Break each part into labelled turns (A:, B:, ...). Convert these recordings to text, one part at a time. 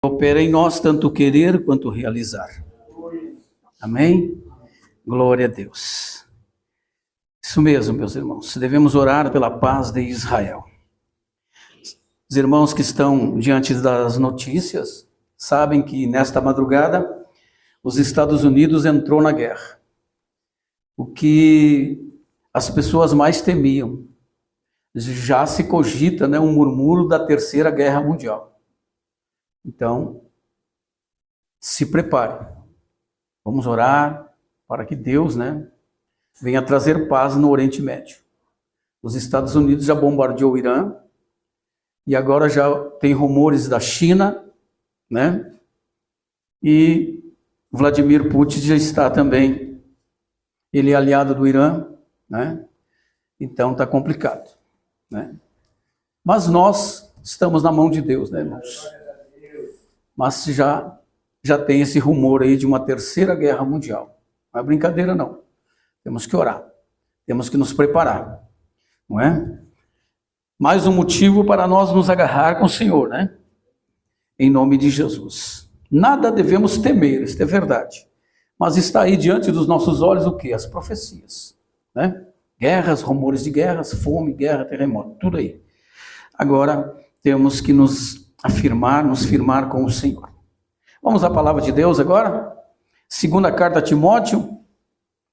A: Opera em nós tanto o querer quanto o realizar. Amém? Glória a Deus. Isso mesmo, meus irmãos. Devemos orar pela paz de Israel. Os irmãos que estão diante das notícias sabem que nesta madrugada os Estados Unidos entrou na guerra. O que as pessoas mais temiam. Já se cogita, um murmúrio da Terceira Guerra Mundial. Então, se prepare. Vamos orar para que Deus, venha trazer paz no Oriente Médio. Os Estados Unidos já bombardeou o Irã e agora já tem rumores da China, E Vladimir Putin já está também, ele é aliado do Irã, Então está complicado, Mas nós estamos na mão de Deus, irmãos? Mas já tem esse rumor aí de uma Terceira Guerra Mundial. Não é brincadeira, não. Temos que orar. Temos que nos preparar. Não é? Mais um motivo para nós nos agarrar com o Senhor, Em nome de Jesus. Nada devemos temer, isso é verdade. Mas está aí diante dos nossos olhos o quê? As profecias, Guerras, rumores de guerras, fome, guerra, terremoto, tudo aí. Agora temos que nos firmar com o Senhor. Vamos à palavra de Deus agora? Segunda carta a Timóteo.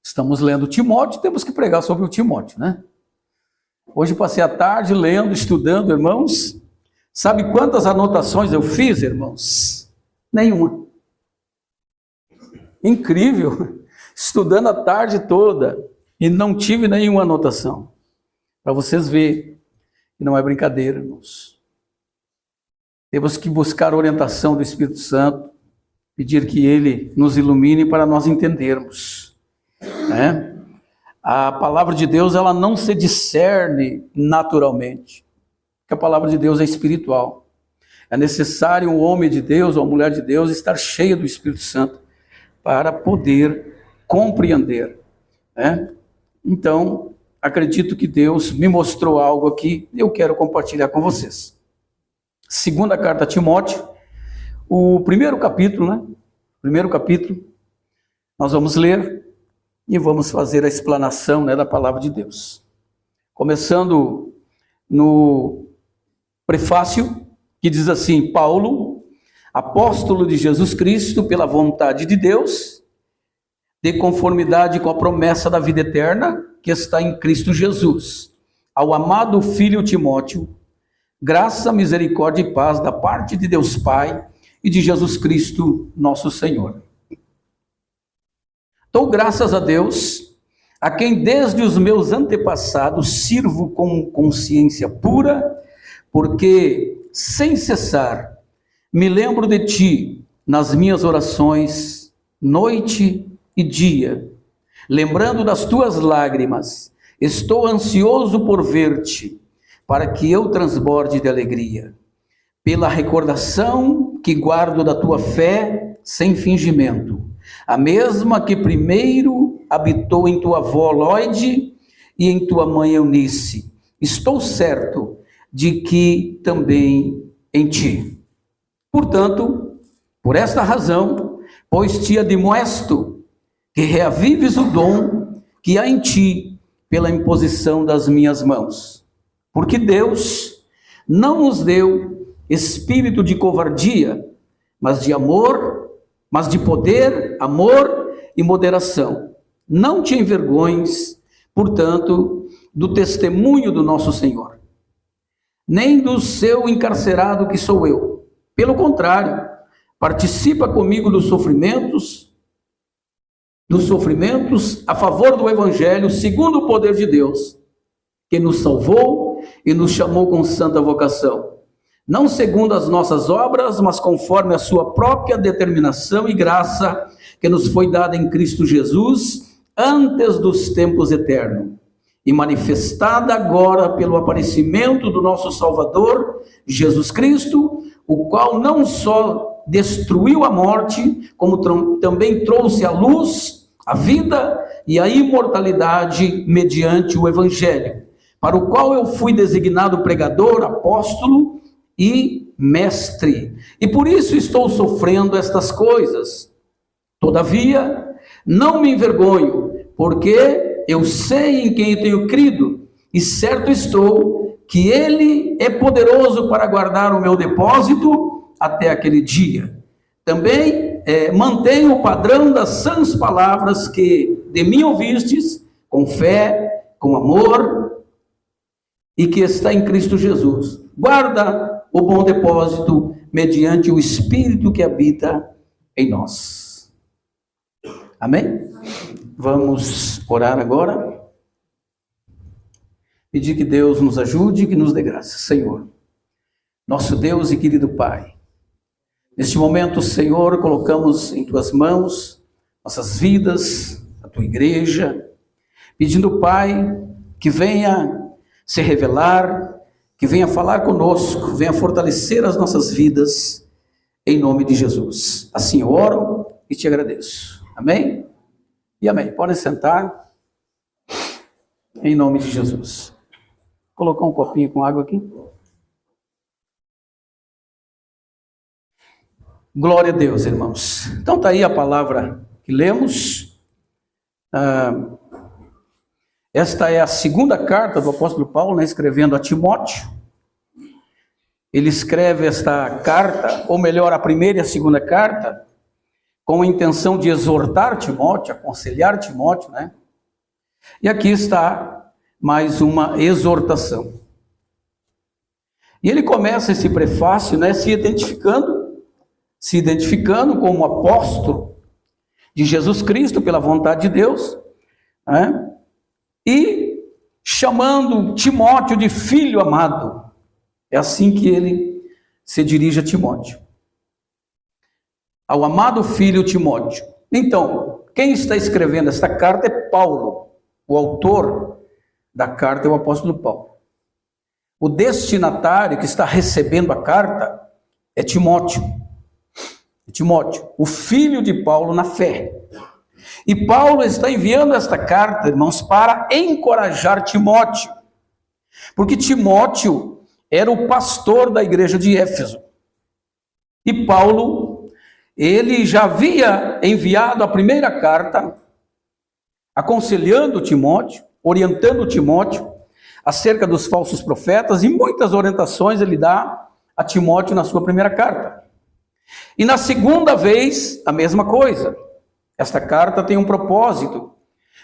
A: Estamos lendo Timóteo, temos que pregar sobre o Timóteo, Hoje passei a tarde lendo, estudando, irmãos. Sabe quantas anotações eu fiz, irmãos? Nenhuma. Incrível. Estudando a tarde toda e não tive nenhuma anotação. Para vocês verem que não é brincadeira, irmãos. Temos que buscar a orientação do Espírito Santo, pedir que Ele nos ilumine para nós entendermos. A palavra de Deus, ela não se discerne naturalmente, porque a palavra de Deus é espiritual. É necessário um homem de Deus ou uma mulher de Deus estar cheia do Espírito Santo para poder compreender. Então, acredito que Deus me mostrou algo aqui e eu quero compartilhar com vocês. Segunda carta a Timóteo, o primeiro capítulo, nós vamos ler e vamos fazer a explanação da palavra de Deus. Começando no prefácio, que diz assim: Paulo, apóstolo de Jesus Cristo, pela vontade de Deus, de conformidade com a promessa da vida eterna, que está em Cristo Jesus, ao amado filho Timóteo, graça, misericórdia e paz da parte de Deus Pai e de Jesus Cristo, nosso Senhor. Dou graças a Deus, a quem desde os meus antepassados sirvo com consciência pura, porque sem cessar me lembro de ti nas minhas orações, noite e dia. Lembrando das tuas lágrimas, estou ansioso por ver-te, para que eu transborde de alegria, pela recordação que guardo da tua fé sem fingimento, a mesma que primeiro habitou em tua avó Lóide e em tua mãe Eunice. Estou certo de que também em ti. Portanto, por esta razão, pois te admoesto que reavives o dom que há em ti pela imposição das minhas mãos. Porque Deus não nos deu espírito de covardia, mas de amor, mas de poder, amor e moderação. Não te envergonhes, portanto, do testemunho do nosso Senhor, nem do seu encarcerado que sou eu. Pelo contrário, participa comigo dos sofrimentos a favor do Evangelho, segundo o poder de Deus, que nos salvou e nos chamou com santa vocação, não segundo as nossas obras, mas conforme a sua própria determinação e graça, que nos foi dada em Cristo Jesus, antes dos tempos eternos, e manifestada agora pelo aparecimento do nosso Salvador, Jesus Cristo, o qual não só destruiu a morte, como também trouxe à luz a vida e a imortalidade mediante o Evangelho, para o qual eu fui designado pregador, apóstolo e mestre, e por isso estou sofrendo estas coisas. Todavia, não me envergonho, porque eu sei em quem tenho crido, e certo estou que Ele é poderoso para guardar o meu depósito até aquele dia. Também mantenho o padrão das sãs palavras que de mim ouvistes, com fé, com amor, e que está em Cristo Jesus. Guarda o bom depósito mediante o Espírito que habita em nós. Amém? Vamos orar agora. Pedir que Deus nos ajude e que nos dê graça. Senhor, nosso Deus e querido Pai, neste momento, Senhor, colocamos em Tuas mãos nossas vidas, a Tua igreja, pedindo, Pai, que venha se revelar, que venha falar conosco, venha fortalecer as nossas vidas, em nome de Jesus. Assim eu oro e Te agradeço. Amém? E amém. Podem sentar, em nome de Jesus. Vou colocar um copinho com água aqui. Glória a Deus, irmãos. Então está aí a palavra que lemos. Esta é a segunda carta do apóstolo Paulo, né, escrevendo a Timóteo. Ele escreve esta carta, ou melhor, a primeira e a segunda carta, com a intenção de exortar Timóteo, aconselhar Timóteo, né? E aqui está mais uma exortação. E ele começa esse prefácio, né, se identificando como apóstolo de Jesus Cristo pela vontade de Deus, né? E chamando Timóteo de filho amado. É assim que ele se dirige a Timóteo. Ao amado filho Timóteo. Então, quem está escrevendo esta carta é Paulo. O autor da carta é o apóstolo Paulo. O destinatário que está recebendo a carta é Timóteo. Timóteo, o filho de Paulo na fé. E Paulo está enviando esta carta, irmãos, para encorajar Timóteo. Porque Timóteo era o pastor da igreja de Éfeso. E Paulo, ele já havia enviado a primeira carta, aconselhando Timóteo, orientando Timóteo acerca dos falsos profetas, e muitas orientações ele dá a Timóteo na sua primeira carta. E na segunda vez, a mesma coisa. Esta carta tem um propósito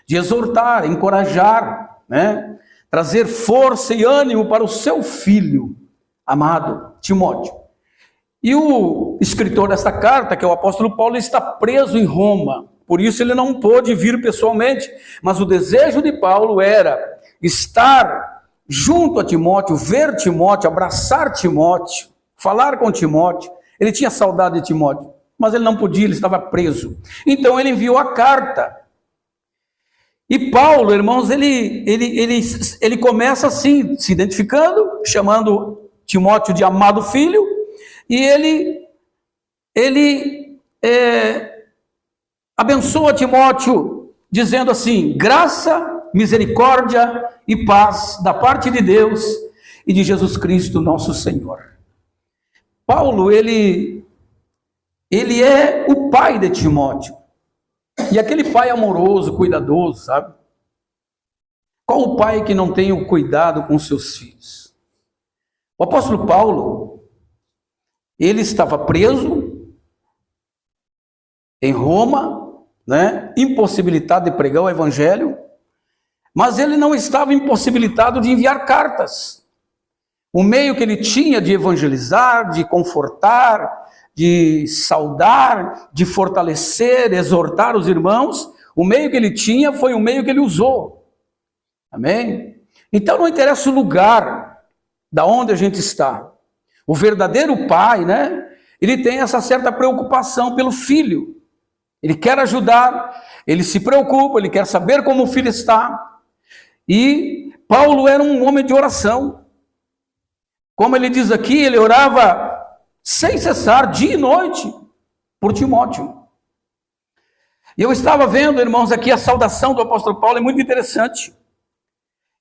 A: de exortar, encorajar, né? Trazer força e ânimo para o seu filho amado, Timóteo. E o escritor desta carta, que é o apóstolo Paulo, está preso em Roma. Por isso ele não pôde vir pessoalmente. Mas o desejo de Paulo era estar junto a Timóteo, ver Timóteo, abraçar Timóteo, falar com Timóteo. Ele tinha saudade de Timóteo, mas ele não podia, ele estava preso. Então ele enviou a carta. E Paulo, irmãos, ele começa assim, se identificando, chamando Timóteo de amado filho, e ele abençoa Timóteo, dizendo assim: graça, misericórdia e paz da parte de Deus e de Jesus Cristo, nosso Senhor. Paulo, ele é o pai de Timóteo. E aquele pai amoroso, cuidadoso, sabe? Qual o pai que não tem o cuidado com seus filhos? O apóstolo Paulo, ele estava preso em Roma, né? Impossibilitado de pregar o evangelho, mas ele não estava impossibilitado de enviar cartas. O meio que ele tinha de evangelizar, de confortar, de saudar, de fortalecer, exortar os irmãos, o meio que ele tinha foi o meio que ele usou. Amém? Então não interessa o lugar da onde a gente está. O verdadeiro pai, né? Ele tem essa certa preocupação pelo filho. Ele quer ajudar, ele se preocupa, ele quer saber como o filho está. E Paulo era um homem de oração. Como ele diz aqui, ele orava sem cessar, dia e noite, por Timóteo. E eu estava vendo, irmãos, aqui a saudação do apóstolo Paulo, é muito interessante.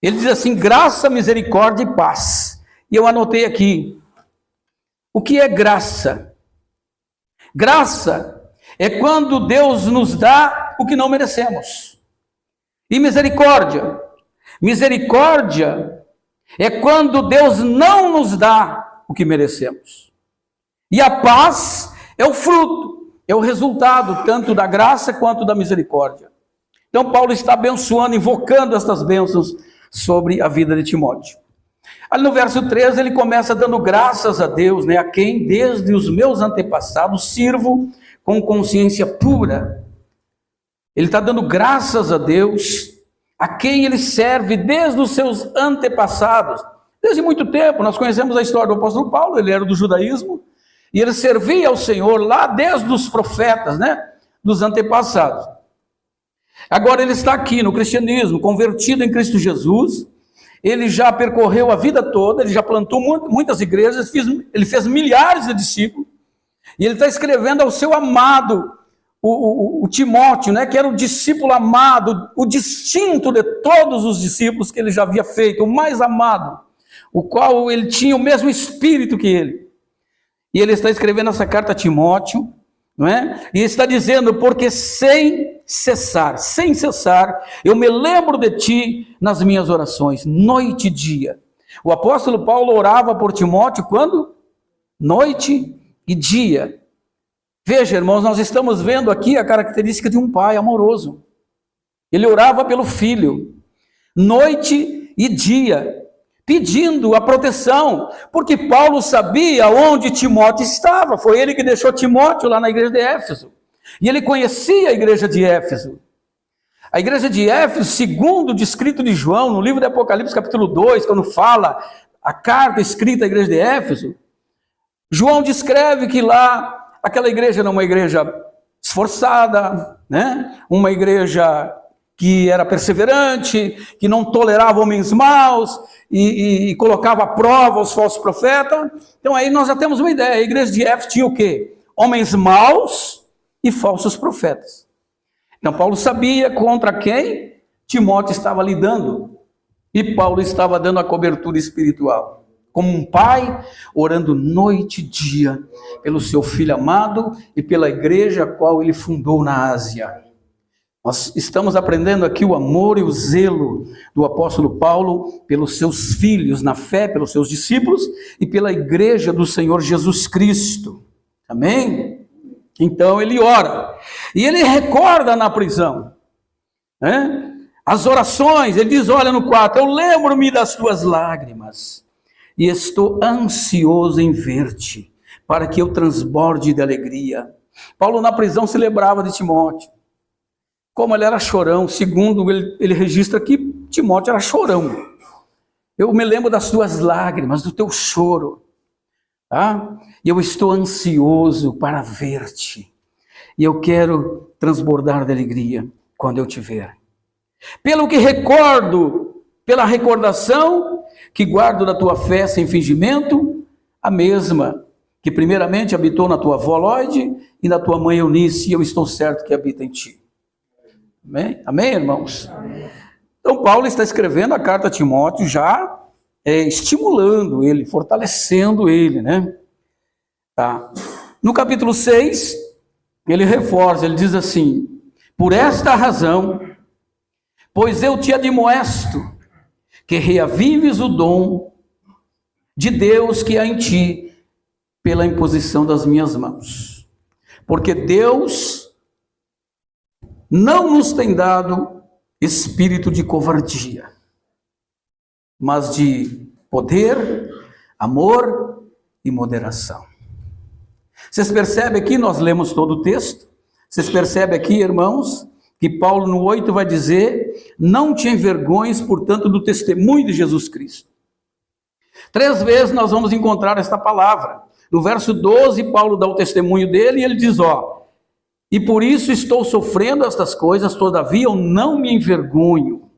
A: Ele diz assim: graça, misericórdia e paz. E eu anotei aqui: O que é graça? Graça é quando Deus nos dá o que não merecemos. E misericórdia? Misericórdia é quando Deus não nos dá o que merecemos. E a paz é o fruto, é o resultado tanto da graça quanto da misericórdia. Então Paulo está abençoando, invocando estas bênçãos sobre a vida de Timóteo. Ali no verso 13 ele começa dando graças a Deus, a quem desde os meus antepassados sirvo com consciência pura. Ele está dando graças a Deus, a quem ele serve desde os seus antepassados. Desde muito tempo, nós conhecemos a história do apóstolo Paulo, ele era do judaísmo, e ele servia ao Senhor lá desde os profetas, dos antepassados. Agora ele está aqui no cristianismo, convertido em Cristo Jesus. Ele já percorreu a vida toda, ele já plantou muitas igrejas, ele fez milhares de discípulos, e ele está escrevendo ao seu amado, o Timóteo, que era o discípulo amado, o distinto de todos os discípulos que ele já havia feito, o mais amado, o qual ele tinha o mesmo espírito que ele. E ele está escrevendo essa carta a Timóteo, e está dizendo, porque sem cessar, eu me lembro de ti nas minhas orações, noite e dia. O apóstolo Paulo orava por Timóteo quando? Noite e dia. Veja, irmãos, nós estamos vendo aqui a característica de um pai amoroso. Ele orava pelo filho, noite e dia, pedindo a proteção, porque Paulo sabia onde Timóteo estava. Foi ele que deixou Timóteo lá na igreja de Éfeso. E ele conhecia a igreja de Éfeso. A igreja de Éfeso, segundo o descrito de João, no livro de Apocalipse, capítulo 2, quando fala a carta escrita à igreja de Éfeso, João descreve que lá, aquela igreja era uma igreja esforçada, uma igreja que era perseverante, que não tolerava homens maus, e colocava à prova os falsos profetas. Então aí nós já temos uma ideia, a igreja de Éfeso tinha o quê? Homens maus e falsos profetas. Então Paulo sabia contra quem Timóteo estava lidando, e Paulo estava dando a cobertura espiritual, como um pai, orando noite e dia, pelo seu filho amado, e pela igreja a qual ele fundou na Ásia. Nós estamos aprendendo aqui o amor e o zelo do apóstolo Paulo pelos seus filhos na fé, pelos seus discípulos e pela igreja do Senhor Jesus Cristo. Amém? Então ele ora. E ele recorda na prisão, as orações. Ele diz, olha no 4, eu lembro-me das tuas lágrimas e estou ansioso em ver-te, para que eu transborde de alegria. Paulo na prisão se lembrava de Timóteo. Como ele era chorão, segundo ele registra que Timóteo era chorão. Eu me lembro das tuas lágrimas, do teu choro. E eu estou ansioso para ver-te. E eu quero transbordar de alegria quando eu te ver. Pelo que recordo, pela recordação que guardo da tua fé sem fingimento, a mesma que primeiramente habitou na tua avó Lóide e na tua mãe Eunice, e eu estou certo que habita em ti. Amém? Amém, irmãos? Amém. Então Paulo está escrevendo a carta a Timóteo já estimulando ele, fortalecendo ele, No capítulo 6, ele reforça, ele diz assim, por esta razão, pois eu te admoesto, que reavives o dom de Deus que há em ti, pela imposição das minhas mãos. Porque Deus não nos tem dado espírito de covardia, mas de poder, amor e moderação. Vocês percebem aqui, nós lemos todo o texto, vocês percebem aqui, irmãos, que Paulo no 8 vai dizer, não te envergonhes, portanto, do testemunho de Jesus Cristo. 3 vezes nós vamos encontrar esta palavra. No verso 12, Paulo dá o testemunho dele e ele diz, e por isso estou sofrendo estas coisas, todavia eu não me envergonho.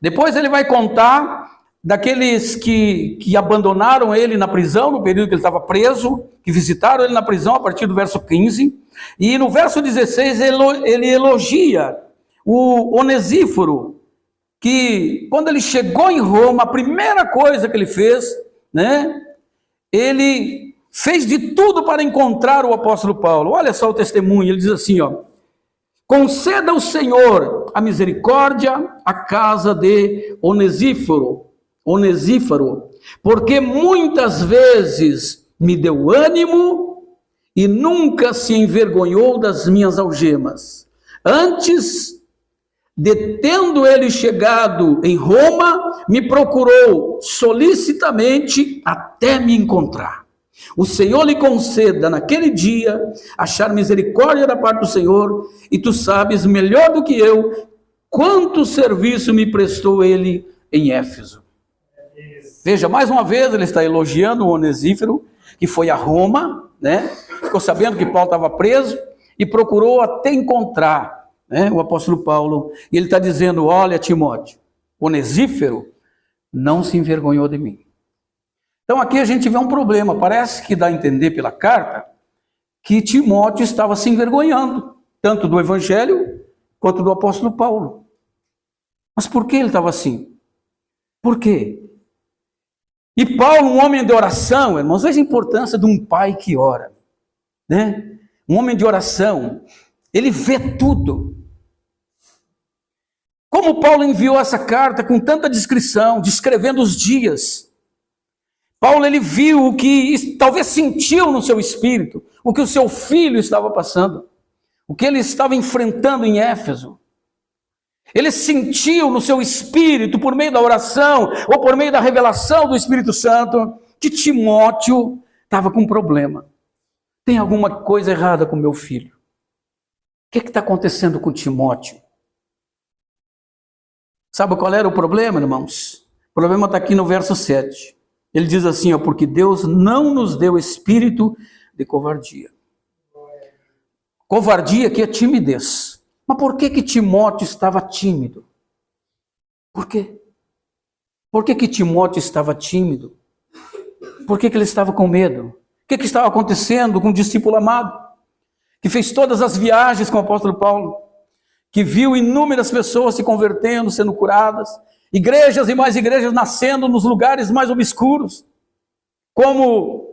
A: Depois ele vai contar daqueles que abandonaram ele na prisão, no período que ele estava preso, que visitaram ele na prisão, a partir do verso 15. E no verso 16 ele elogia o Onesíforo, que quando ele chegou em Roma, a primeira coisa que ele fez, ele fez de tudo para encontrar o apóstolo Paulo. Olha só o testemunho, ele diz assim, ó: conceda ao Senhor a misericórdia à casa de Onesíforo, porque muitas vezes me deu ânimo e nunca se envergonhou das minhas algemas. Antes, tendo ele chegado em Roma, me procurou solicitamente até me encontrar. O Senhor lhe conceda naquele dia achar misericórdia da parte do Senhor, e tu sabes melhor do que eu quanto serviço me prestou ele em Éfeso. Veja, mais uma vez ele está elogiando o Onesíforo, que foi a Roma, né? Ficou sabendo que Paulo estava preso e procurou até encontrar, né, o apóstolo Paulo. E ele está dizendo: olha, Timóteo, Onesíforo não se envergonhou de mim. Então aqui a gente vê um problema. Parece que dá a entender pela carta que Timóteo estava se envergonhando, tanto do evangelho quanto do apóstolo Paulo. Mas por que ele estava assim? Por quê? E Paulo, um homem de oração, irmãos, veja a importância de um pai que ora, né? Um homem de oração, ele vê tudo. Como Paulo enviou essa carta com tanta descrição, descrevendo os dias, Paulo, ele viu o que talvez sentiu no seu espírito, o que o seu filho estava passando, o que ele estava enfrentando em Éfeso. Ele sentiu no seu espírito, por meio da oração, ou por meio da revelação do Espírito Santo, que Timóteo estava com um problema. Tem alguma coisa errada com meu filho. O que está acontecendo com Timóteo? Sabe qual era o problema, irmãos? O problema está aqui no verso 7. Ele diz assim, ó: porque Deus não nos deu espírito de covardia. Covardia aqui é timidez. Mas por que Timóteo estava tímido? Por quê? Por que Timóteo estava tímido? Por que ele estava com medo? O que estava acontecendo com o discípulo amado? Que fez todas as viagens com o apóstolo Paulo, que viu inúmeras pessoas se convertendo, sendo curadas, igrejas e mais igrejas nascendo nos lugares mais obscuros, como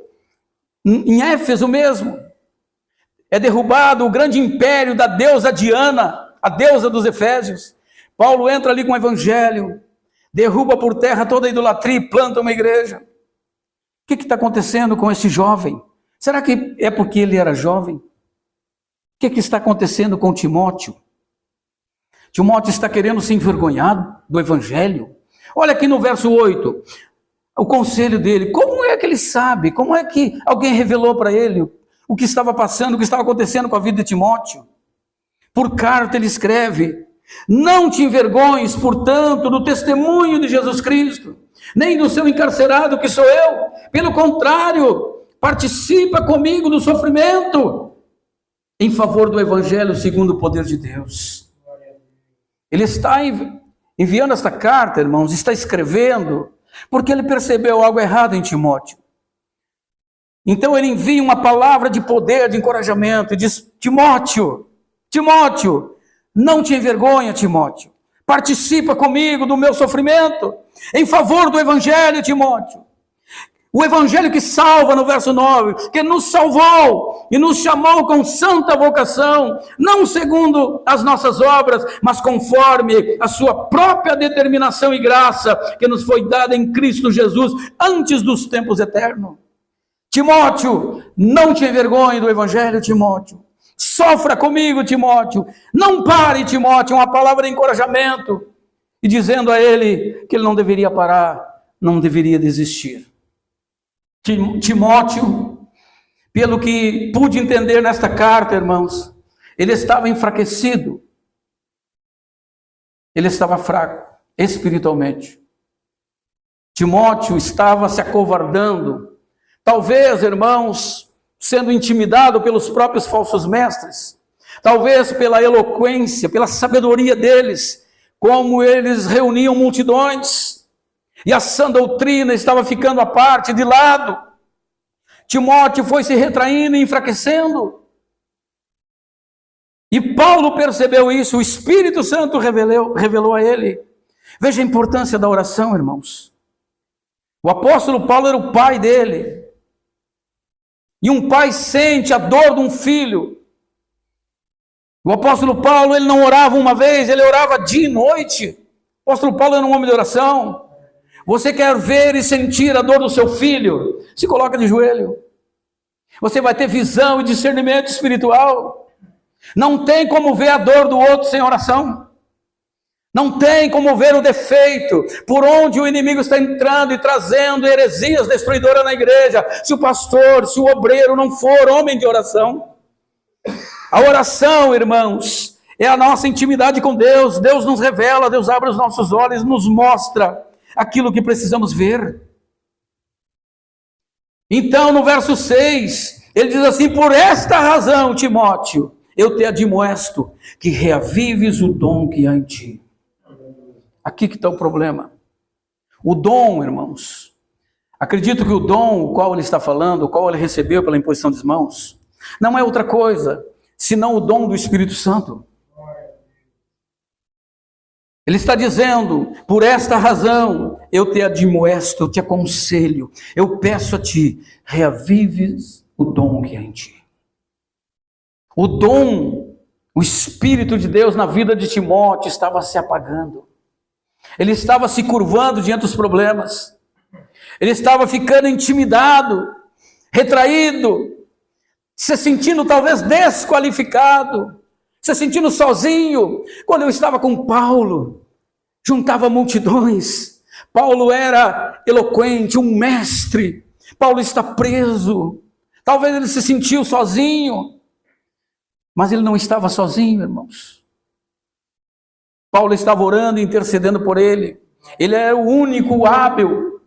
A: em Éfeso mesmo. É derrubado o grande império da deusa Diana, a deusa dos Efésios. Paulo entra ali com o evangelho, derruba por terra toda a idolatria e planta uma igreja. O que está acontecendo com esse jovem? Será que é porque ele era jovem? O que está acontecendo com Timóteo? Timóteo está querendo se envergonhar do evangelho. Olha aqui no verso 8, o conselho dele. Como é que ele sabe? Como é que alguém revelou para ele o que estava passando, o que estava acontecendo com a vida de Timóteo? Por carta ele escreve: não te envergonhes, portanto, do testemunho de Jesus Cristo, nem do seu encarcerado que sou eu. Pelo contrário, participa comigo do sofrimento em favor do evangelho segundo o poder de Deus. Ele está enviando esta carta, irmãos, está escrevendo, porque ele percebeu algo errado em Timóteo. Então ele envia uma palavra de poder, de encorajamento, e diz: Timóteo, não te envergonha, Timóteo. Participa comigo do meu sofrimento, em favor do evangelho, Timóteo. O evangelho que salva, no verso 9, que nos salvou e nos chamou com santa vocação, não segundo as nossas obras, mas conforme a sua própria determinação e graça, que nos foi dada em Cristo Jesus, antes dos tempos eternos. Timóteo, não te envergonhe do evangelho, Timóteo. Sofra comigo, Timóteo. Não pare, Timóteo, uma palavra de encorajamento, e dizendo a ele que ele não deveria parar, não deveria desistir. Timóteo, pelo que pude entender nesta carta, irmãos, ele estava enfraquecido. Ele estava fraco espiritualmente. Timóteo estava se acovardando. Talvez, irmãos, sendo intimidado pelos próprios falsos mestres, talvez pela eloquência, pela sabedoria deles, como eles reuniam multidões, e a sã doutrina estava ficando à parte, de lado. Timóteo foi se retraindo e enfraquecendo. E Paulo percebeu isso, o Espírito Santo revelou a ele. Veja a importância da oração, irmãos. O apóstolo Paulo era o pai dele. E um pai sente a dor de um filho. O apóstolo Paulo, ele não orava uma vez, ele orava dia e noite. O apóstolo Paulo era um homem de oração. Você quer ver e sentir a dor do seu filho? Se coloca de joelho. Você vai ter visão e discernimento espiritual. Não tem como ver a dor do outro sem oração. Não tem como ver o defeito, por onde o inimigo está entrando e trazendo heresias destruidoras na igreja, se o pastor, se o obreiro não for homem de oração. A oração, irmãos, é a nossa intimidade com Deus. Deus nos revela, Deus abre os nossos olhos, nos mostra aquilo que precisamos ver. Então, no verso 6, ele diz assim: por esta razão, Timóteo, eu te admoesto que reavives o dom que há em ti. Aqui que está o problema. O dom, irmãos, acredito que o dom, o qual ele está falando, o qual ele recebeu pela imposição das mãos, não é outra coisa, senão o dom do Espírito Santo. Ele está dizendo: por esta razão, eu te admoesto, eu te aconselho, eu peço a ti, reavives o dom que há em ti. O dom, o Espírito de Deus na vida de Timóteo estava se apagando. Ele estava se curvando diante dos problemas. Ele estava ficando intimidado, retraído, se sentindo talvez desqualificado, se sentindo sozinho. Quando eu estava com Paulo, juntava multidões. Paulo era eloquente, um mestre. Paulo está preso. Talvez ele se sentiu sozinho, mas ele não estava sozinho, irmãos. Paulo estava orando e intercedendo por ele. Ele era o único hábil,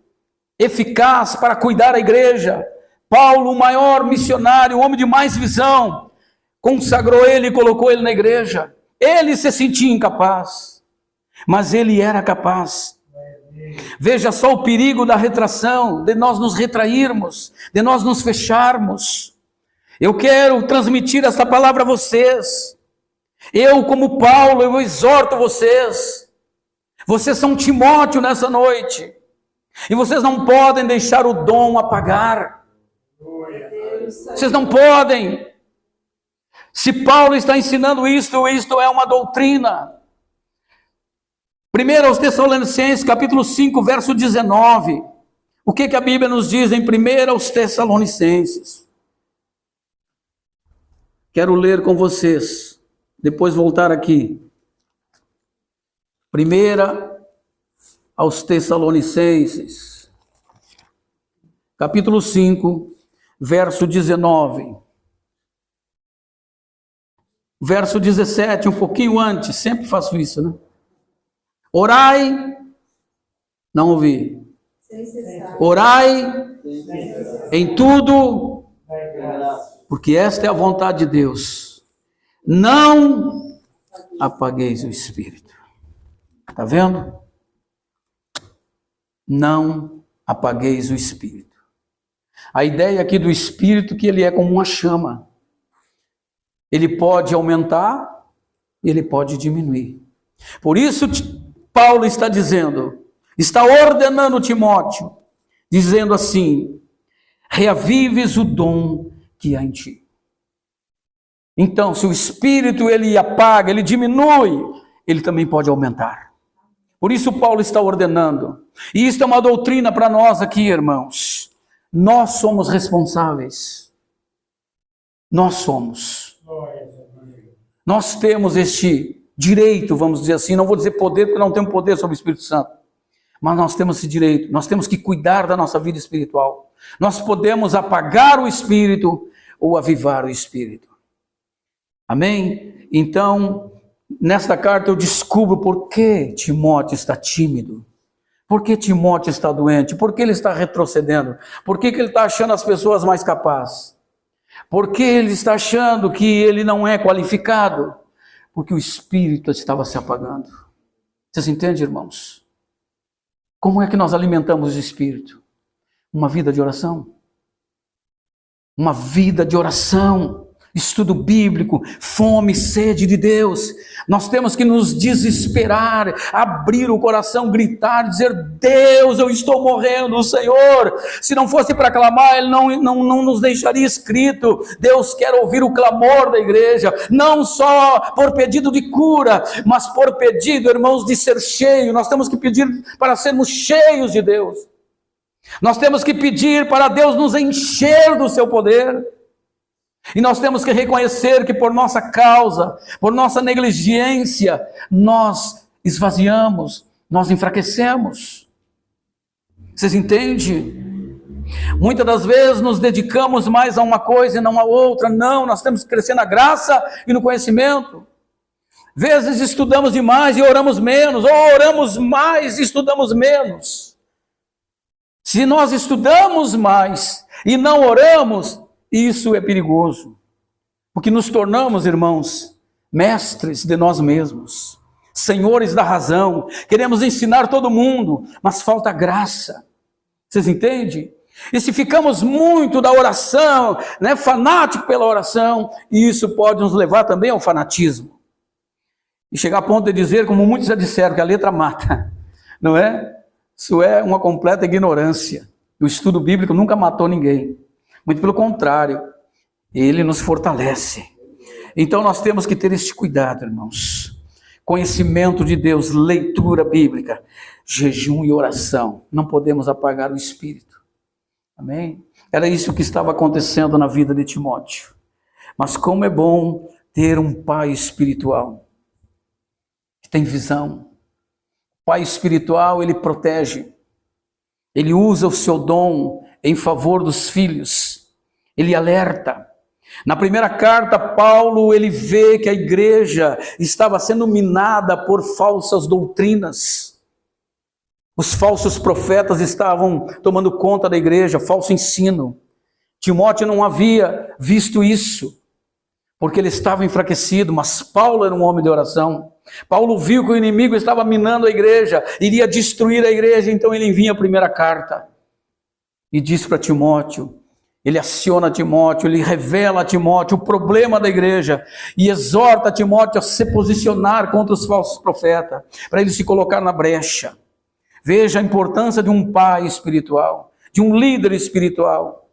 A: eficaz para cuidar da igreja. Paulo, o maior missionário, o homem de mais visão, consagrou ele e colocou ele na igreja. Ele se sentia incapaz, mas ele era capaz. Veja só o perigo da retração, de nós nos retrairmos, de nós nos fecharmos. Eu quero transmitir essa palavra a vocês. Eu, como Paulo, eu exorto vocês. Vocês são Timóteo nessa noite. E vocês não podem deixar o dom apagar. Vocês não podem. Se Paulo está ensinando isto é uma doutrina. 1 aos Tessalonicenses, capítulo 5, verso 19. O que a Bíblia nos diz em 1 aos Tessalonicenses? Quero ler com vocês. Depois voltar aqui. 1 aos Tessalonicenses, capítulo 5, verso 19. Verso 17, um pouquinho antes, sempre faço isso, né? Orai, não ouvi. Orai em tudo, porque esta é a vontade de Deus. Não apagueis o Espírito. Está vendo? Não apagueis o Espírito. A ideia aqui do Espírito é que ele é como uma chama. Ele pode aumentar, ele pode diminuir. Por isso Paulo está dizendo, está ordenando Timóteo, dizendo assim: reavives o dom que há em ti. Então, se o Espírito ele apaga, ele diminui, ele também pode aumentar. Por isso Paulo está ordenando. E isso é uma doutrina para nós aqui, irmãos. Nós somos responsáveis. Nós somos. Nós temos este direito, vamos dizer assim, não vou dizer poder, porque não temos poder sobre o Espírito Santo. Mas nós temos esse direito, nós temos que cuidar da nossa vida espiritual. Nós podemos apagar o Espírito ou avivar o Espírito. Amém? Então, nesta carta eu descubro por que Timóteo está tímido. Por que Timóteo está doente? Por que ele está retrocedendo? Por que ele está achando as pessoas mais capazes? Por que ele está achando que ele não é qualificado? Porque o Espírito estava se apagando. Vocês entendem, irmãos? Como é que nós alimentamos o Espírito? Uma vida de oração. Uma vida de oração. estudo bíblico, fome, sede de Deus. Nós temos que nos desesperar, abrir o coração, gritar, dizer: Deus, eu estou morrendo, Senhor. Se não fosse para clamar, Ele não nos deixaria escrito. Deus quer ouvir o clamor da igreja, não só por pedido de cura, mas por pedido, irmãos, de ser cheio. Nós temos que pedir para sermos cheios de Deus. Nós temos que pedir para Deus nos encher do seu poder. E nós temos que reconhecer que por nossa causa, por nossa negligência, nós esvaziamos, nós enfraquecemos. Vocês entendem? Muitas das vezes nos dedicamos mais a uma coisa e não a outra. Não, nós temos que crescer na graça e no conhecimento. Vezes estudamos demais e oramos menos, ou oramos mais e estudamos menos. Se nós estudamos mais e não oramos, isso é perigoso, porque nos tornamos, irmãos, mestres de nós mesmos, senhores da razão, queremos ensinar todo mundo, mas falta graça. Vocês entendem? E se ficamos muito da oração, fanático pela oração, isso pode nos levar também ao fanatismo. E chegar a ponto de dizer, como muitos já disseram, que a letra mata, não é? Isso é uma completa ignorância. O estudo bíblico nunca matou ninguém. Muito pelo contrário, ele nos fortalece. Então nós temos que ter este cuidado, irmãos. Conhecimento de Deus, leitura bíblica, jejum e oração. Não podemos apagar o espírito. Amém? Era isso que estava acontecendo na vida de Timóteo. Mas como é bom ter um pai espiritual, que tem visão. O pai espiritual, ele protege. Ele usa o seu dom em favor dos filhos, ele alerta. Na primeira carta, Paulo, ele vê que a igreja estava sendo minada por falsas doutrinas. Os falsos profetas estavam tomando conta da igreja, falso ensino. Timóteo não havia visto isso, porque ele estava enfraquecido, mas Paulo era um homem de oração. Paulo viu que o inimigo estava minando a igreja, iria destruir a igreja, então ele envia a primeira carta. E diz para Timóteo, ele aciona Timóteo, ele revela a Timóteo o problema da igreja e exorta Timóteo a se posicionar contra os falsos profetas, para ele se colocar na brecha. Veja a importância de um pai espiritual, de um líder espiritual.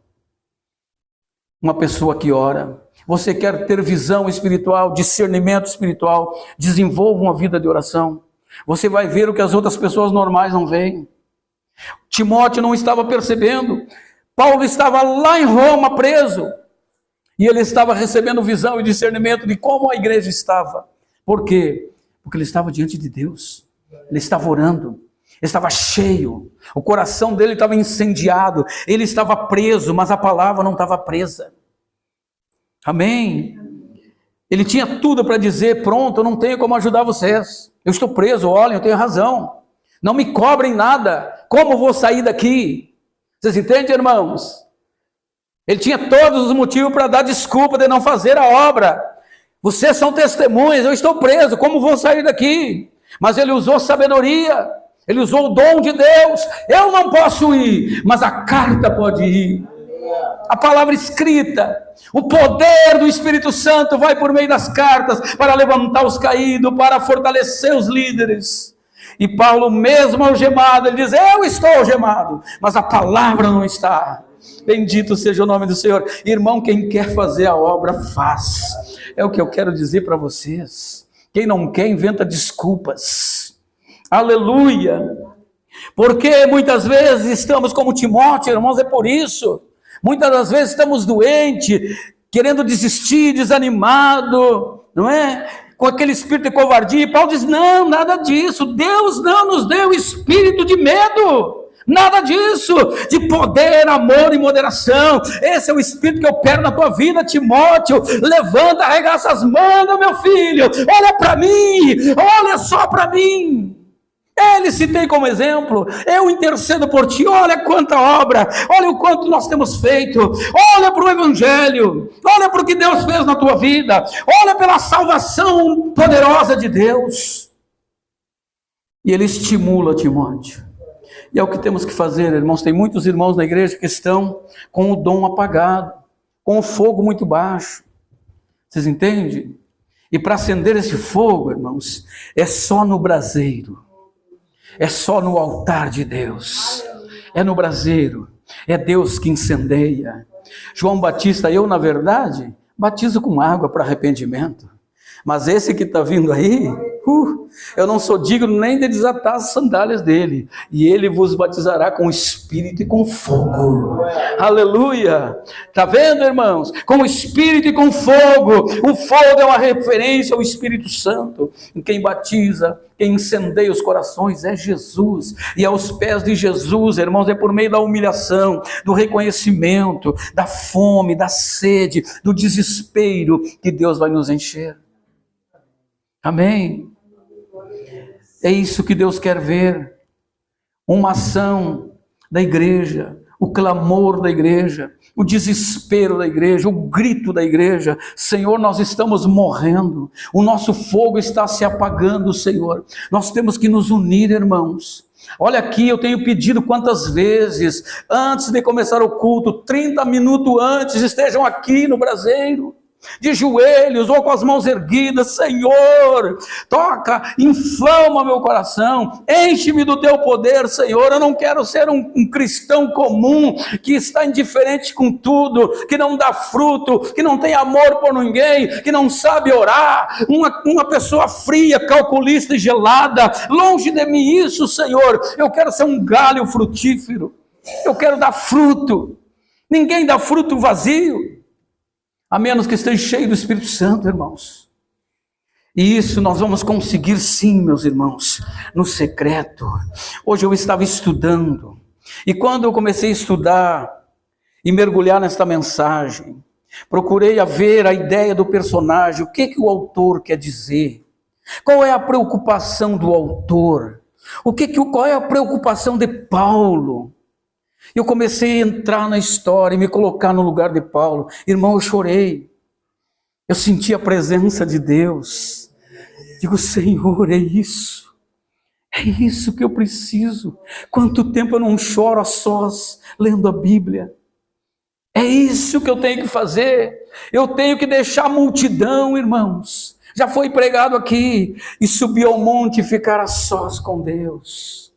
A: Uma pessoa que ora. Você quer ter visão espiritual, discernimento espiritual, desenvolva uma vida de oração. Você vai ver o que as outras pessoas normais não veem. Timóteo não estava percebendo. Paulo estava lá em Roma preso. E ele estava recebendo visão e discernimento de como a igreja estava. Por quê? Porque ele estava diante de Deus. Ele estava orando. Ele estava cheio. O coração dele estava incendiado. Ele estava preso, mas a palavra não estava presa. Amém? Ele tinha tudo para dizer: pronto, eu não tenho como ajudar vocês. Eu estou preso, olhem, eu tenho razão. Não me cobrem nada. Como vou sair daqui? Vocês entendem, irmãos? Ele tinha todos os motivos para dar desculpa de não fazer a obra. Vocês são testemunhas, eu estou preso, como vou sair daqui? Mas ele usou sabedoria, ele usou o dom de Deus. Eu não posso ir, mas a carta pode ir. A palavra escrita, o poder do Espírito Santo vai por meio das cartas para levantar os caídos, para fortalecer os líderes. E Paulo, mesmo algemado, ele diz: eu estou algemado, mas a palavra não está. Bendito seja o nome do Senhor. Irmão, quem quer fazer a obra, faz. É o que eu quero dizer para vocês. Quem não quer, inventa desculpas. Aleluia. Porque muitas vezes estamos como Timóteo, irmãos, é por isso. Muitas das vezes estamos doentes, querendo desistir, desanimado, não é? Com aquele espírito de covardia. E Paulo diz: não, nada disso. Deus não nos deu espírito de medo. Nada disso, de poder, amor e moderação. Esse é o espírito que eu quero na tua vida, Timóteo. Levanta, arregaça as mangas, meu filho. Olha para mim, olha só para mim. Ele se tem como exemplo. Eu intercedo por ti. Olha quanta obra, olha o quanto nós temos feito. Olha para o evangelho, olha para o que Deus fez na tua vida, olha pela salvação poderosa de Deus. E ele estimula Timóteo. E é o que temos que fazer, irmãos. Tem muitos irmãos na igreja que estão com o dom apagado, com o fogo muito baixo. Vocês entendem? E para acender esse fogo, irmãos, é só no braseiro. É só no altar de Deus. É no braseiro. É Deus que incendeia. João Batista, eu na verdade, batizo com água para arrependimento. Mas esse que está vindo aí, eu não sou digno nem de desatar as sandálias dele. E ele vos batizará com Espírito e com fogo. Aleluia! Está vendo, irmãos? Com Espírito e com fogo. O fogo é uma referência ao Espírito Santo. E quem batiza, quem incendeia os corações é Jesus. E aos pés de Jesus, irmãos, é por meio da humilhação, do reconhecimento, da fome, da sede, do desespero que Deus vai nos encher. Amém? É isso que Deus quer ver. Uma ação da igreja, o clamor da igreja, o desespero da igreja, o grito da igreja. Senhor, nós estamos morrendo, o nosso fogo está se apagando, Senhor. Nós temos que nos unir, irmãos. Olha aqui, eu tenho pedido quantas vezes, antes de começar o culto, 30 minutos antes, estejam aqui no braseiro, de joelhos ou com as mãos erguidas. Senhor, toca, inflama meu coração, enche-me do teu poder, Senhor. Eu não quero ser um cristão comum, que está indiferente com tudo, que não dá fruto, que não tem amor por ninguém, que não sabe orar, uma pessoa fria, calculista e gelada. Longe de mim isso, Senhor. Eu quero ser um galho frutífero, eu quero dar fruto. Ninguém dá fruto vazio, a menos que esteja cheio do Espírito Santo, irmãos. E isso nós vamos conseguir sim, meus irmãos, no secreto. Hoje eu estava estudando, e quando eu comecei a estudar e mergulhar nesta mensagem, procurei a ver a ideia do personagem, o que o autor quer dizer, qual é a preocupação do autor, qual é a preocupação de Paulo. Eu comecei a entrar na história e me colocar no lugar de Paulo. Irmão, eu chorei. Eu senti a presença de Deus. Digo, Senhor, é isso. É isso que eu preciso. Quanto tempo eu não choro a sós, lendo a Bíblia. É isso que eu tenho que fazer. Eu tenho que deixar a multidão, irmãos. Já foi pregado aqui. E subir ao monte e ficar a sós com Deus.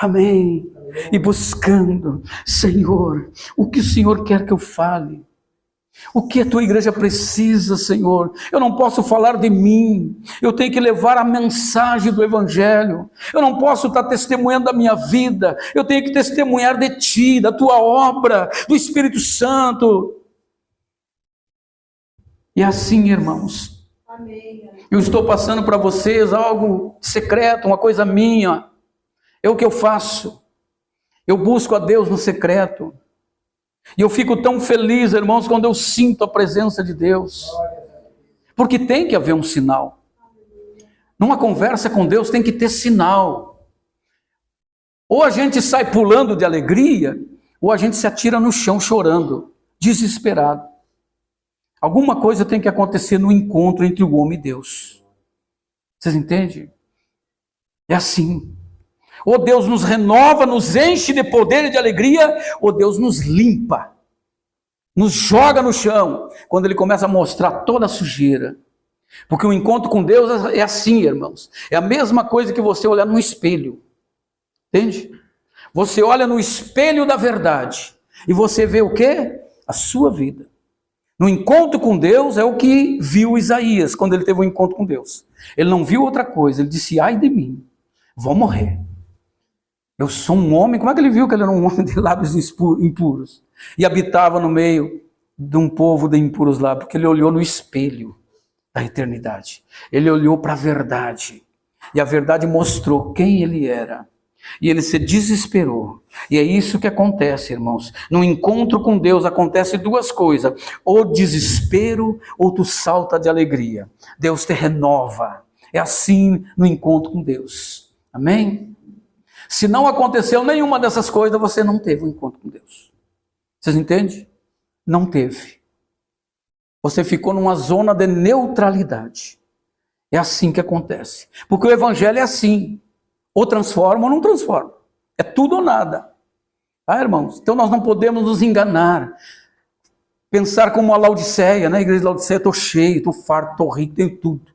A: Amém. E buscando, Senhor, o que o Senhor quer que eu fale? O que a tua igreja precisa, Senhor? Eu não posso falar de mim, eu tenho que levar a mensagem do Evangelho. Eu não posso estar testemunhando da minha vida, eu tenho que testemunhar de ti, da tua obra, do Espírito Santo. E assim, irmãos, amém. Eu estou passando para vocês algo secreto, uma coisa minha. É o que eu faço. Eu busco a Deus no secreto. E eu fico tão feliz, irmãos, quando eu sinto a presença de Deus. Porque tem que haver um sinal. Numa conversa com Deus tem que ter sinal. Ou a gente sai pulando de alegria, ou a gente se atira no chão chorando, desesperado. Alguma coisa tem que acontecer no encontro entre o homem e Deus. Vocês entendem? É assim. Ou Deus nos renova, nos enche de poder e de alegria, ou Deus nos limpa, nos joga no chão, quando Ele começa a mostrar toda a sujeira. Porque o encontro com Deus é assim, irmãos. É a mesma coisa que você olhar no espelho. Entende? Você olha no espelho da verdade, e você vê o quê? A sua vida. No encontro com Deus é o que viu Isaías, quando ele teve um encontro com Deus. Ele não viu outra coisa, ele disse, ai de mim, vou morrer. Eu sou um homem, como é que ele viu que ele era um homem de lábios impuros? E habitava no meio de um povo de impuros lábios, porque ele olhou no espelho da eternidade. Ele olhou para a verdade, e a verdade mostrou quem ele era. E ele se desesperou. E é isso que acontece, irmãos. No encontro com Deus acontece duas coisas. Ou desespero, ou tu salta de alegria. Deus te renova. É assim no encontro com Deus. Amém? Se não aconteceu nenhuma dessas coisas, você não teve um encontro com Deus. Vocês entendem? Não teve. Você ficou numa zona de neutralidade. É assim que acontece. Porque o Evangelho é assim. Ou transforma ou não transforma. É tudo ou nada. Tá, irmãos? Então nós não podemos nos enganar. pensar como a Laodiceia, né? A igreja de Laodiceia, estou cheio, estou farto, estou rico, tenho tudo.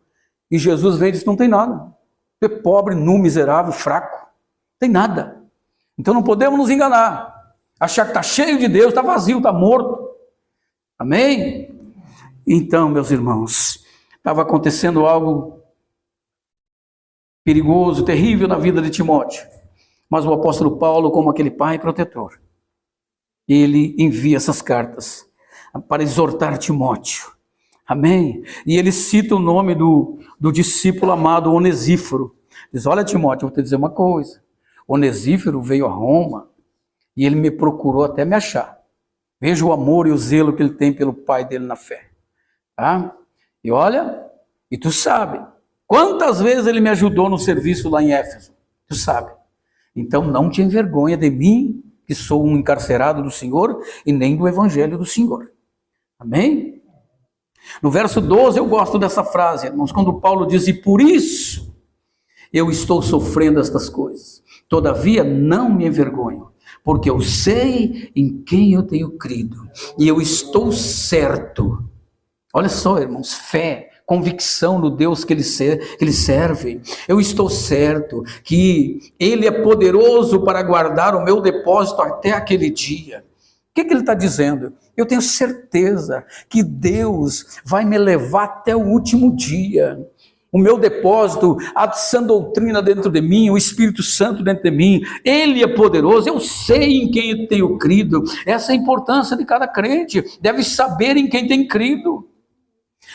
A: E Jesus veio e disse, não tem nada. Você é pobre, nu, miserável, fraco. Não tem nada. Então não podemos nos enganar. Achar que está cheio de Deus, está vazio, está morto. Amém? Então, meus irmãos, estava acontecendo algo perigoso, terrível na vida de Timóteo. Mas o apóstolo Paulo, como aquele pai protetor, ele envia essas cartas para exortar Timóteo. Amém? E ele cita o nome do discípulo amado Onesíforo. Diz, olha Timóteo, eu vou te dizer uma coisa. Onesíforo veio a Roma e ele me procurou até me achar. Veja o amor e o zelo que ele tem pelo pai dele na fé. Tá? E olha, e tu sabe, quantas vezes ele me ajudou no serviço lá em Éfeso. Tu sabe. Então não te envergonha de mim, que sou um encarcerado do Senhor, e nem do evangelho do Senhor. Amém? No verso 12 eu gosto dessa frase, irmãos, quando Paulo diz, e por isso eu estou sofrendo estas coisas. Todavia não me envergonho, porque eu sei em quem eu tenho crido, e eu estou certo. Olha só, irmãos, fé, convicção no Deus que ele serve. Eu estou certo que ele é poderoso para guardar o meu depósito até aquele dia. O que ele está dizendo? Eu tenho certeza que Deus vai me levar até o último dia. O meu depósito, a sã doutrina dentro de mim, o Espírito Santo dentro de mim, ele é poderoso, eu sei em quem eu tenho crido. Essa é a importância de cada crente, deve saber em quem tem crido.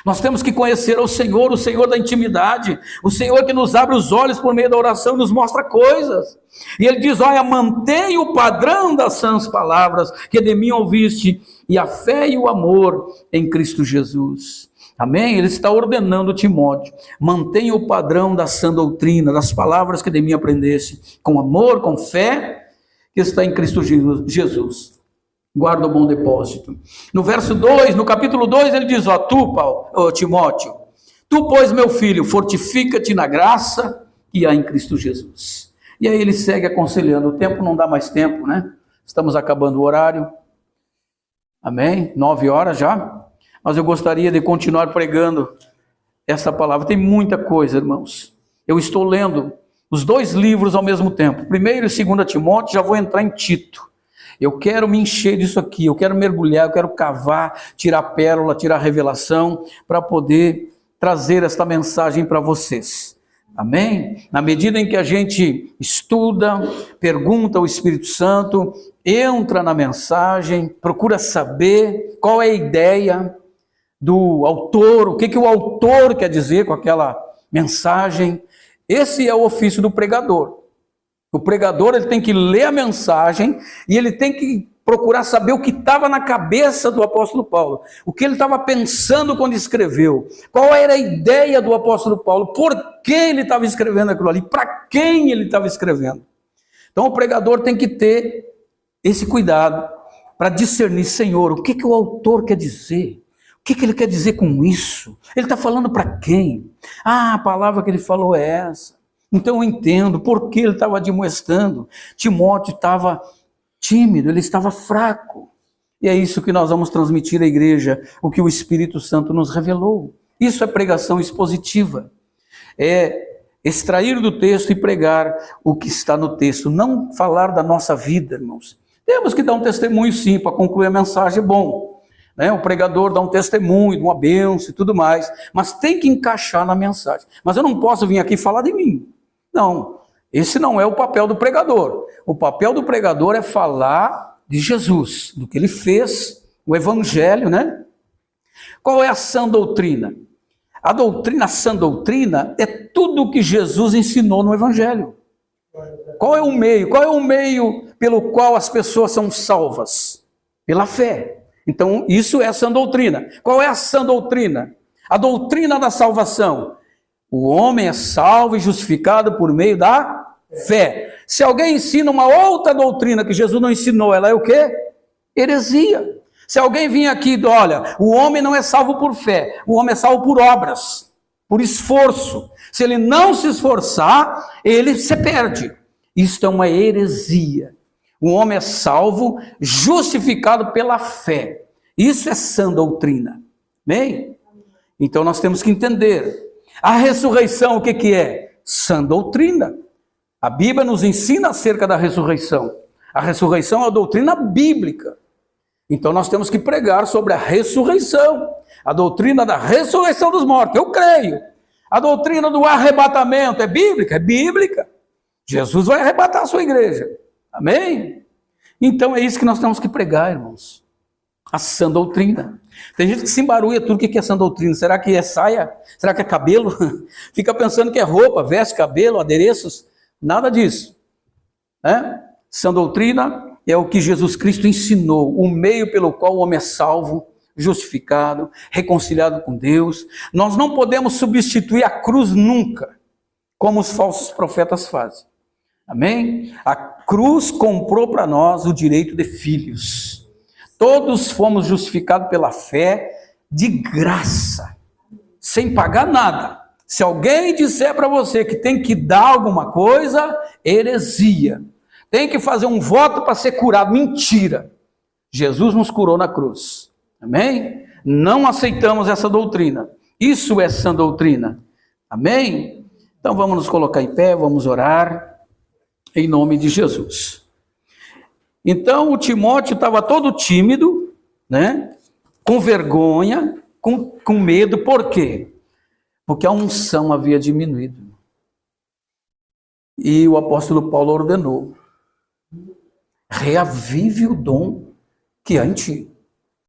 A: Nós temos que conhecer o Senhor da intimidade, o Senhor que nos abre os olhos por meio da oração, nos mostra coisas. E ele diz, olha, mantenha o padrão das sãs palavras que de mim ouviste, e a fé e o amor em Cristo Jesus. Amém? Ele está ordenando Timóteo, mantenha o padrão da sã doutrina, das palavras que de mim aprendeste, com amor, com fé, que está em Cristo Jesus. Guarda o bom depósito. No verso 2, no capítulo 2, ele diz, Timóteo, tu, pois, meu filho, fortifica-te na graça que há em Cristo Jesus. E aí ele segue aconselhando, o tempo não dá mais tempo, né? Estamos acabando o horário. Amém? 9 horas já. Mas eu gostaria de continuar pregando essa palavra. Tem muita coisa, irmãos. Eu estou lendo os 2 livros ao mesmo tempo. 1º e 2º Timóteo, já vou entrar em Tito. Eu quero me encher disso aqui, eu quero mergulhar, eu quero cavar, tirar pérola, tirar revelação, para poder trazer esta mensagem para vocês. Amém? Na medida em que a gente estuda, pergunta ao Espírito Santo, entra na mensagem, procura saber qual é a ideia do autor, o que o autor quer dizer com aquela mensagem. Esse é o ofício do pregador. O pregador, ele tem que ler a mensagem e ele tem que procurar saber o que estava na cabeça do apóstolo Paulo, o que ele estava pensando quando escreveu, qual era a ideia do apóstolo Paulo, por que ele estava escrevendo aquilo ali, para quem ele estava escrevendo. Então o pregador tem que ter esse cuidado para discernir, Senhor, o que o autor quer dizer? O que ele quer dizer com isso? Ele está falando para quem? A palavra que ele falou é essa. Então eu entendo por que ele estava admoestando. Timóteo estava tímido, ele estava fraco. E é isso que nós vamos transmitir à igreja, o que o Espírito Santo nos revelou. Isso é pregação expositiva. É extrair do texto e pregar o que está no texto. Não falar da nossa vida, irmãos. Temos que dar um testemunho sim, para concluir a mensagem, é bom. Né? O pregador dá um testemunho, de uma bênção e tudo mais. Mas tem que encaixar na mensagem. Mas eu não posso vir aqui falar de mim. Não, esse não é o papel do pregador. O papel do pregador é falar de Jesus, do que ele fez, o evangelho, né? Qual é a sã doutrina? A sã doutrina é tudo o que Jesus ensinou no evangelho. Qual é o meio? Qual é o meio pelo qual as pessoas são salvas? Pela fé. Então, isso é a sã doutrina. Qual é a sã doutrina? A doutrina da salvação. O homem é salvo e justificado por meio da fé. Se alguém ensina uma outra doutrina que Jesus não ensinou, ela é o quê? Heresia. Se alguém vir aqui e olha, o homem não é salvo por fé, o homem é salvo por obras, por esforço. Se ele não se esforçar, ele se perde. Isto é uma heresia. O homem é salvo, justificado pela fé. Isso é sã doutrina. Amém? Então nós temos que entender. A ressurreição, o que é? Sã doutrina. A Bíblia nos ensina acerca da ressurreição. A ressurreição é a doutrina bíblica. Então nós temos que pregar sobre a ressurreição. A doutrina da ressurreição dos mortos, eu creio. A doutrina do arrebatamento é bíblica? É bíblica. Jesus vai arrebatar a sua igreja. Amém? Então é isso que nós temos que pregar, irmãos. A sã doutrina. Tem gente que se embarulha tudo. O que é sã doutrina? Será que é saia? Será que é cabelo? Fica pensando que é roupa, veste, cabelo, adereços. Nada disso. Sã doutrina é o que Jesus Cristo ensinou, o meio pelo qual o homem é salvo, justificado, reconciliado com Deus. Nós não podemos substituir a cruz nunca, como os falsos profetas fazem. Amém? A cruz comprou para nós o direito de filhos. Todos fomos justificados pela fé de graça, sem pagar nada. Se alguém disser para você que tem que dar alguma coisa, heresia. Tem que fazer um voto para ser curado. Mentira. Jesus nos curou na cruz. Amém? Não aceitamos essa doutrina. Isso é sã doutrina. Amém? Então vamos nos colocar em pé, vamos orar em nome de Jesus. Então o Timóteo estava todo tímido, né? Com vergonha, com medo. Por quê? Porque a unção havia diminuído. E o apóstolo Paulo ordenou: reavive o dom que há em ti.